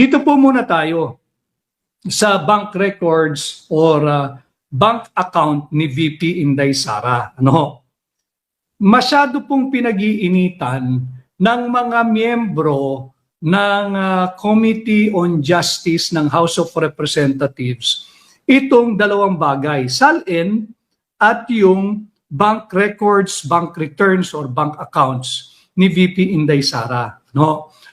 Dito po muna tayo sa bank records or bank account ni VP Inday Sara. Masyado pong pinag-iinitan ng mga miyembro ng Committee on Justice ng House of Representatives itong dalawang bagay, SALN at yung bank records, bank returns or bank accounts ni VP Inday Sara.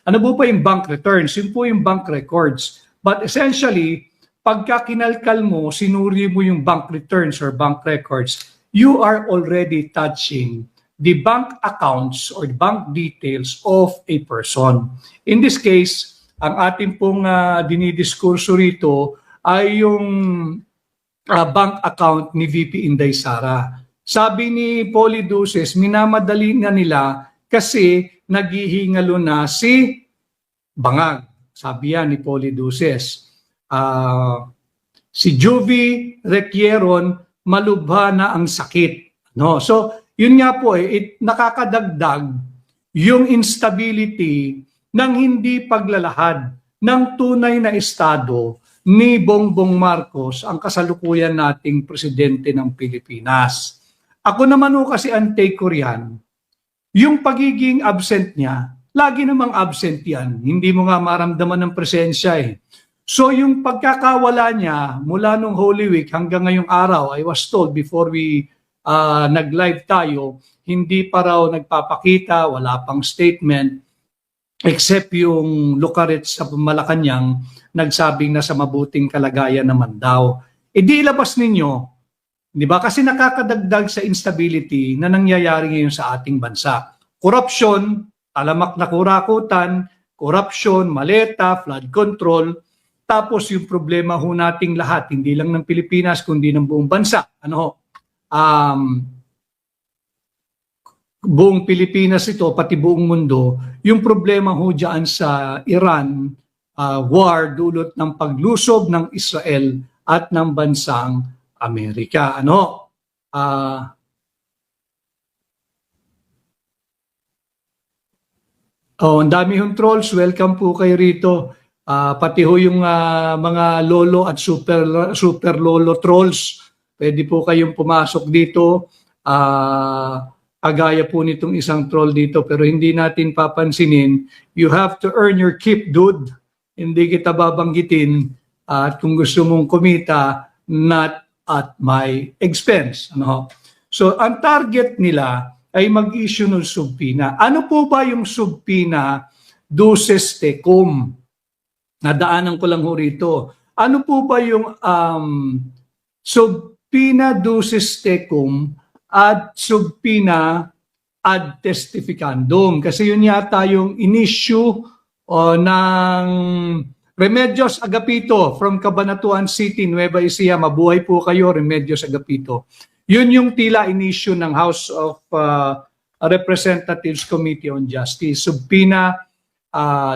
Ano po yung bank returns? Yun po yung bank records. But essentially, pagka kinalkal mo, sinuri mo yung bank returns or bank records, you are already touching the bank accounts or bank details of a person. In this case, ang ating pong dinidiskurso rito ay yung bank account ni VP Inday Sara. Sabi ni Polly Duces, minamadali na nila kasi naghihingalo na si Bangag. Sabi yan ni Polly Duces. Si Juvie Requieron, malubha na ang sakit. So, yun nga po nakakadagdag yung instability ng hindi paglalahad ng tunay na estado ni Bongbong Marcos, ang kasalukuyan nating presidente ng Pilipinas. Ako naman kasi ang take ko riyan, yung pagiging absent niya, lagi namang absent yan. Hindi mo nga maramdaman ng presensya So yung pagkakawala niya mula nung Holy Week hanggang ngayong araw, I was told before we nag-live tayo, hindi pa raw nagpapakita, wala pang statement, except yung Lucaret sa Malacanang, nagsabing na sa mabuting kalagayan naman daw. Di ilabas ninyo, di ba? Kasi nakakadagdag sa instability na nangyayari ngayon sa ating bansa. Corruption, alamak na kurakutan, corruption, maleta, flood control, tapos yung problema ho nating lahat, hindi lang ng Pilipinas, kundi ng buong bansa. Buong Pilipinas ito, pati buong mundo, yung problema ho dyan sa Iran, war dulot ng paglusob ng Israel at ng bansang Amerika. Ang dami hong trolls, welcome po kayo rito. Pati ho yung mga lolo at super lolo trolls, pwede po kayong pumasok dito. Agaya po nitong isang troll dito pero hindi natin papansinin. You have to earn your keep, dude. Hindi kita babanggitin at kung gusto mong kumita, not at my expense. So ang target nila ay mag-issue ng subpoena. Ano po ba yung subpoena duces tecum? Nadaanan ko lang ho rito. Ano po ba yung subpoena duces tecum at subpoena ad testificandum? Kasi yun yata yung in-issue ng Remedios Agapito from Cabanatuan City, Nueva Ecija. Mabuhay po kayo, Remedios Agapito. Yun yung tila in-issue ng House of Representatives Committee on Justice. Subpoena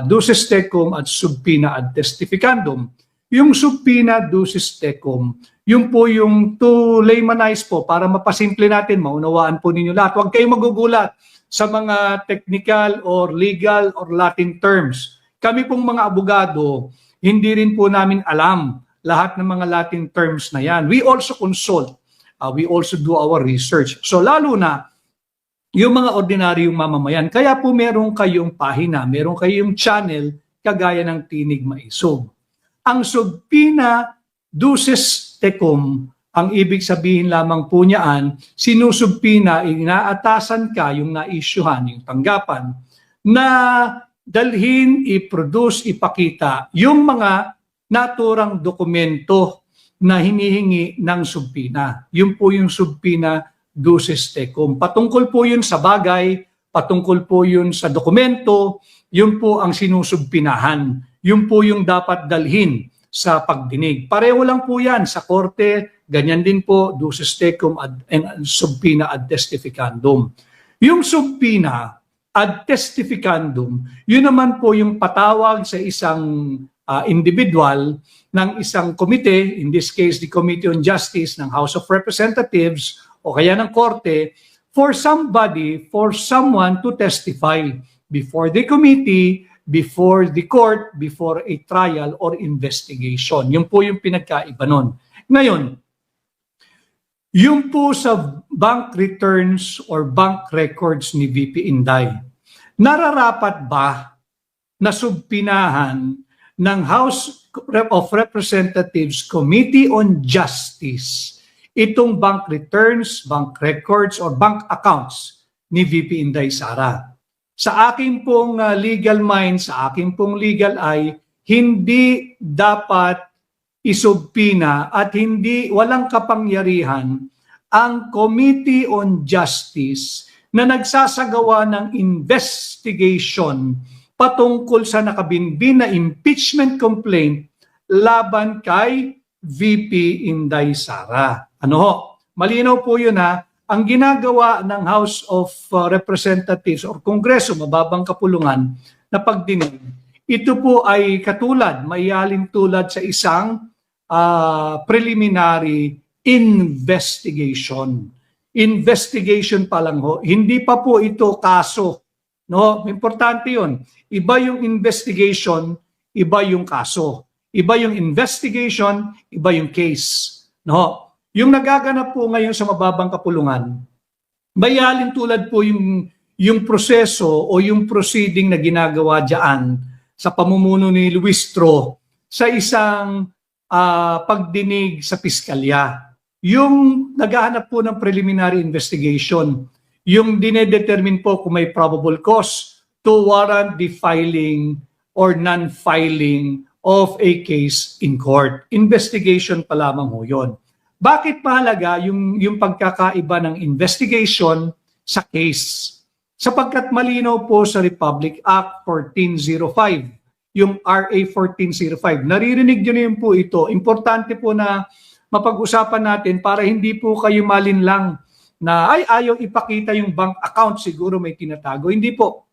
duces tecum at subpoena ad testificandum. Yung subpoena duces tecum, yun po yung to laymanize po para mapasimple natin, maunawaan po ninyo lahat. Huwag kayong magugulat sa mga technical or legal or Latin terms. Kami pong mga abogado, hindi rin po namin alam lahat ng mga Latin terms na yan. We also consult. We also do our research. So lalo na yung mga ordinaryong mamamayan. Kaya po meron kayong pahina, meron kayong channel kagaya ng Tinig Maisog. Ang subpoena duces tecum, ang ibig sabihin lamang po niyaan, sinusubpina, inaatasan ka yung na-issuehan, yung tanggapan, na dalhin, i-produce, ipakita yung mga naturang dokumento na hinihingi ng subpina. Yun po yung subpina duces tecum. Patungkol po yun sa bagay, patungkol po yun sa dokumento, yun po ang sinusubpinahan. Yun po yung dapat dalhin sa pagdinig. Pareho lang po yan sa korte, ganyan din po, duces tecum and subpoena ad testificandum. Yung subpoena ad testificandum, yun naman po yung patawag sa isang individual ng isang komite, in this case the Committee on Justice ng House of Representatives o kaya ng korte, for someone to testify before the committee, before the court, before a trial or investigation. Yun po yung pinagkaiba nun. Ngayon, yung po sa bank returns or bank records ni VP Inday, nararapat ba na subpinahan ng House of Representatives Committee on Justice itong bank returns, bank records, or bank accounts ni VP Inday Sara? Sa aking pong legal mind, sa aking pong legal eye, hindi dapat isubpina at walang kapangyarihan ang Committee on Justice na nagsasagawa ng investigation patungkol sa nakabinbin na impeachment complaint laban kay VP Inday Sara. Ano ho? Malinaw po yun ha. Ang ginagawa ng House of Representatives or Kongreso, mababang kapulungan, na pagdinig, ito po ay katulad, maialin tulad sa isang preliminary investigation. Investigation pa lang ho. Hindi pa po ito kaso. No? Importante yun. Iba yung investigation, iba yung kaso. Iba yung investigation, iba yung case. No? Yung nagaganap po ngayon sa mababang kapulungan, maialin tulad po yung proseso o yung proceeding na ginagawa diyan sa pamumuno ni Luis Tro sa isang pagdinig sa piskalya. Yung naghahanap po ng preliminary investigation, yung dinedetermine po kung may probable cause to warrant the filing or non-filing of a case in court. Investigation pa lamang ho yun. Bakit mahalaga yung pagkakaiba ng investigation sa case? Sapagkat malinaw po sa Republic Act 1405, yung RA 1405. Naririnig nyo na yun po ito. Importante po na mapag-usapan natin para hindi po kayo malinlang na ayaw ipakita yung bank account, siguro may tinatago. Hindi po.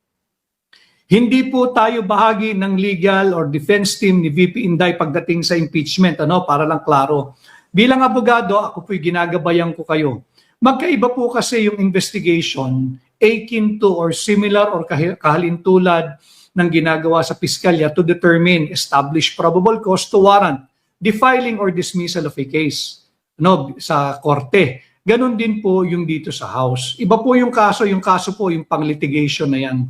Hindi po tayo bahagi ng legal or defense team ni VP Inday pagdating sa impeachment. Para lang klaro. Bilang abogado, ako po'y ginagabayan ko kayo. Magkaiba po kasi yung investigation akin to or similar or kahalintulad ng ginagawa sa piskalya to determine, establish probable cause to warrant the filing or dismissal of a case sa korte. Ganon din po yung dito sa House. Iba po yung kaso po yung pang-litigation na yan.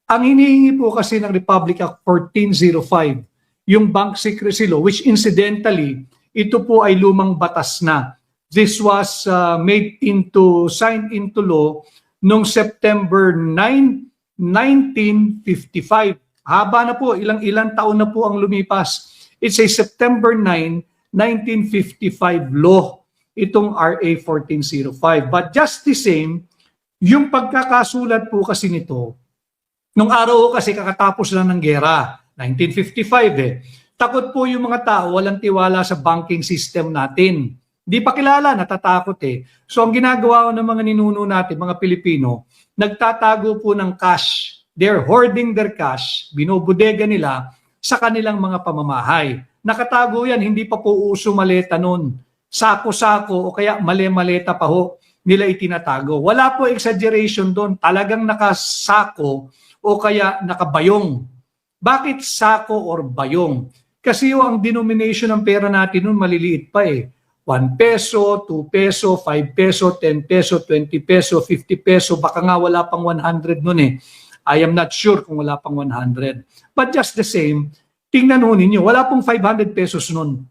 Ang hinihingi po kasi ng Republic Act 1405, yung Bank Secrecy Law, which incidentally, ito po ay lumang batas na. This was signed into law noong September 9, 1955. Haba na po, ilang taon na po ang lumipas. It's a September 9, 1955 law, itong RA 1405. But just the same, yung pagkakasulat po kasi nito, nung araw kasi kakatapos lang ng gera, 1955 Takot po yung mga tao, walang tiwala sa banking system natin. Di pa kilala, natatakot So ang ginagawa ng mga ninuno natin, mga Pilipino, nagtatago po ng cash. They're hoarding their cash, binobodega nila sa kanilang mga pamamahay. Nakatago yan, hindi pa po uso maleta nun. Sako-sako o kaya male-maleta pa ho nila itinatago. Wala po exaggeration doon, talagang nakasako o kaya nakabayong. Bakit sako or bayong? Kasi ang denomination ng pera natin nun maliliit pa 1 peso, 2 peso, 5 peso, 10 peso, 20 peso, 50 peso, baka nga wala pang 100 nun I am not sure kung wala pang 100. But just the same, tingnan ho ninyo, wala pong 500 pesos nun.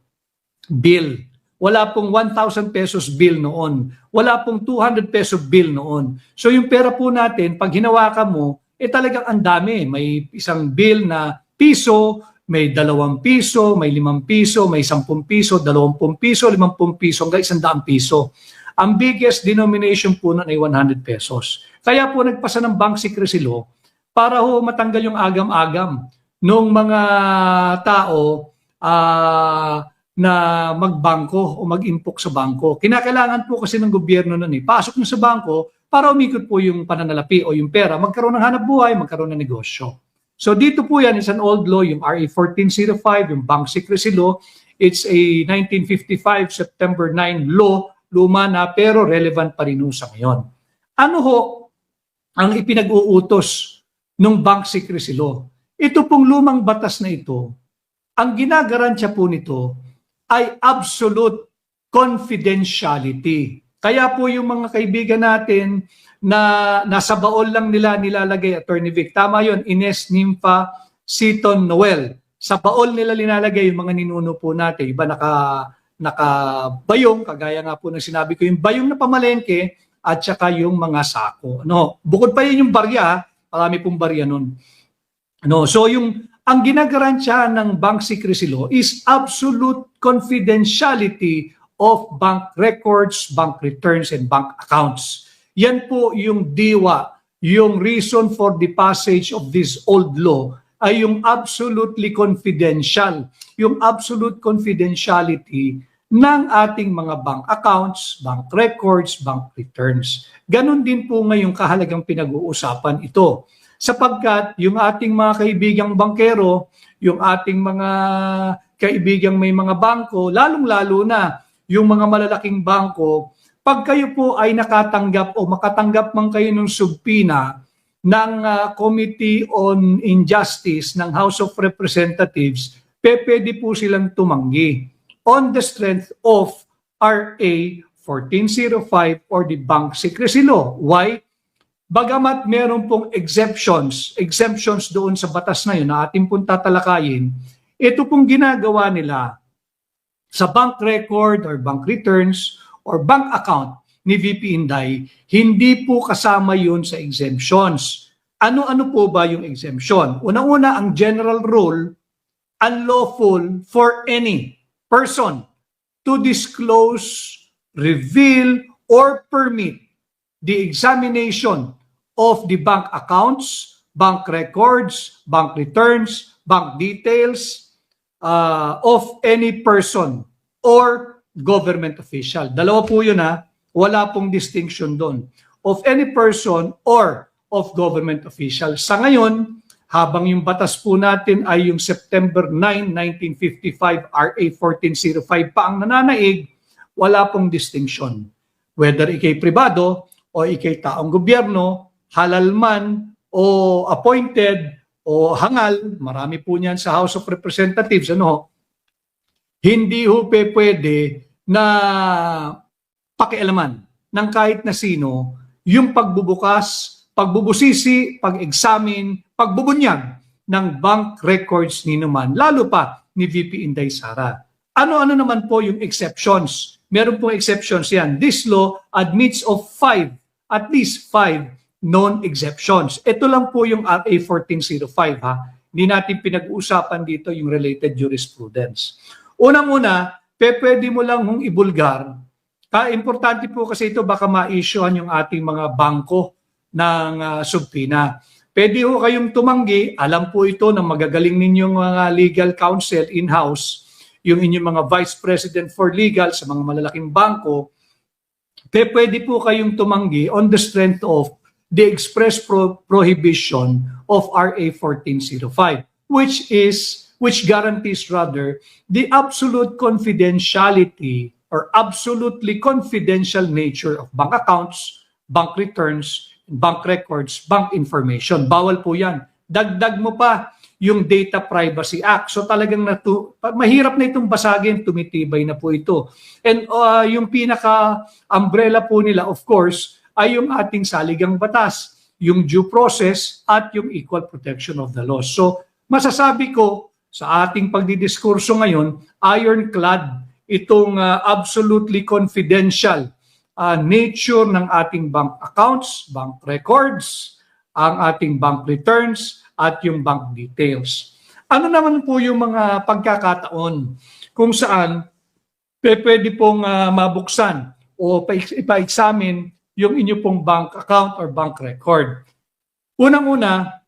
Bill. Wala pong 1,000 pesos bill noon. Wala pong 200 peso bill noon. So yung pera po natin, pag hinawakan mo, talagang ang dami. May isang bill na piso, may 2 piso, may 5 piso, may 10 piso, 20 piso, 50 piso, hanggang 100 piso. Ang biggest denomination po nun ay 100 pesos. Kaya po nagpasa ng Bank Secrecy Law para ho matanggal yung agam-agam ng mga tao na magbangko o mag-impok sa bangko. Kinakailangan po kasi ng gobyerno nun pasok nyo sa bangko para umikot po yung pananalapi o yung pera, magkaroon ng hanap buhay, magkaroon ng negosyo. So dito po yan, is an old law, yung RA 1405, yung Bank Secrecy Law. It's a 1955 September 9 law, luma na pero relevant pa rin sa ngayon. Ano ho ang ipinag-uutos ng Bank Secrecy Law? ito pong lumang batas na ito, ang ginagarantiya po nito ay absolute confidentiality. Kaya po yung mga kaibigan natin na nasa baol lang nila nilalagay, Attorney Vic, tama yun, Ines Nympha Seaton Noel. Sa baol nila linalagay yung mga ninuno po natin. Iba nakabayong, kagaya nga po ng sinabi ko, yung bayong na pamalengke at saka yung mga sako. No, bukod pa yun yung barya, marami pong barya nun. No, so ang ginagarantiya ng Bank Secrecy Law is absolute confidentiality of bank records, bank returns, and bank accounts. Yan po yung diwa, yung reason for the passage of this old law ay yung absolutely confidential, yung absolute confidentiality ng ating mga bank accounts, bank records, bank returns. Ganon din po ngayong kahalagang pinag-uusapan ito. Sapagkat yung ating mga kaibigang bankero, yung ating mga kaibigang may mga bangko, lalong-lalo na yung mga malalaking bangko, pag kayo po ay nakatanggap o makatanggap man kayo ng subpina ng Committee on Injustice ng House of Representatives, pwede po silang tumanggi on the strength of RA 1405 or the Bank Secrecy Law. Why? Bagamat meron pong exemptions doon sa batas na yun na ating pong tatalakayin, ito pong ginagawa nila sa bank record or bank returns or bank account ni VP Inday, hindi po kasama yun sa exemptions. Ano-ano po ba yung exemption? Una-una, ang general rule, unlawful for any person to disclose, reveal, or permit the examination of the bank accounts, bank records, bank returns, bank details of any person or government official. Dalawa po yun ha, wala pong distinction doon. Of any person or of government official. Sa ngayon, habang yung batas po natin ay yung September 9, 1955, RA 1405 pa ang nananaig, wala pong distinction. Whether ikay pribado o ikay taong gobyerno, halal man o appointed o hangal, marami po niyan sa House of Representatives, hindi ho pwede na pakialaman ng kahit na sino yung pagbubukas, pagbubusisi, pag-examine, pagbubunyag ng bank records ni naman, lalo pa ni VP Inday Sara. Ano-ano naman po yung exceptions? Meron pong exceptions yan. This law admits of at least five non-exceptions. Ito lang po yung RA 1405 ha. Hindi natin pinag-uusapan dito yung related jurisprudence. Unang-una, pwede mo lang hong ibulgar. Importante po kasi ito baka ma-issuean yung ating mga bangko ng subpina. Pwede ho kayong tumanggi, alam po ito ng magagaling ninyong mga legal counsel in-house, yung inyong mga vice president for legal sa mga malalaking bangko, pwede po kayong tumanggi on the strength of the express prohibition of RA 1405, which guarantees rather the absolute confidentiality or absolutely confidential nature of bank accounts, bank returns, bank records, bank information. Bawal po yan. Dagdag mo pa yung Data Privacy Act. So talagang mahirap na itong basagin, tumitibay na po ito. And yung pinaka-umbrella po nila, of course, ay yung ating saligang batas, yung due process at yung equal protection of the law. So masasabi ko sa ating pagdidiskurso ngayon, ironclad itong absolutely confidential nature ng ating bank accounts, bank records, ang ating bank returns, at yung bank details. Ano naman po yung mga pagkakataon kung saan pwede pong mabuksan o ipa-examine yung inyo pong bank account or bank record? Unang-una,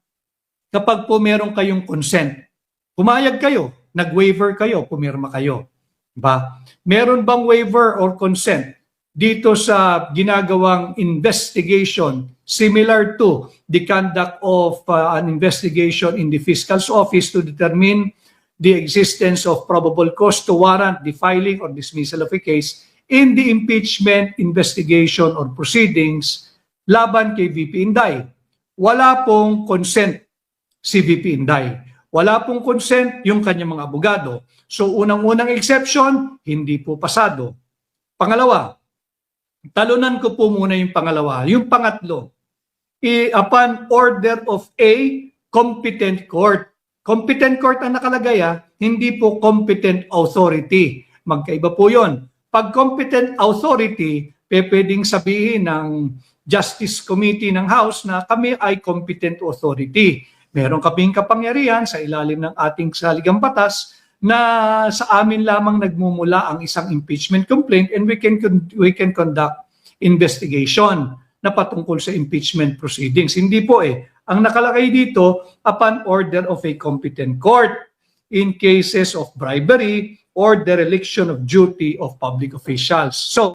kapag po meron kayong consent, pumayag kayo, nag-waiver kayo, pumirma kayo. Diba? Meron bang waiver or consent dito sa ginagawang investigation similar to the conduct of an investigation in the fiscal's office to determine the existence of probable cause to warrant the filing or dismissal of a case in the impeachment investigation or proceedings laban kay VP Inday? Wala pong consent si VP Inday. Wala pong consent yung kanyang mga abogado. So unang-unang exception, hindi po pasado. Pangalawa, talunan ko po muna yung pangalawa. Yung pangatlo, upon order of a competent court. Competent court ang nakalagay, hindi po competent authority. Magkaiba po yun. Pag competent authority, pwedeng sabihin ng Justice Committee ng House na kami ay competent authority. Meron kaming kapangyarihan sa ilalim ng ating saligang batas na sa amin lamang nagmumula ang isang impeachment complaint and we can conduct investigation na patungkol sa impeachment proceedings. Hindi po Ang nakalagay dito, upon order of a competent court in cases of bribery or dereliction of duty of public officials. So,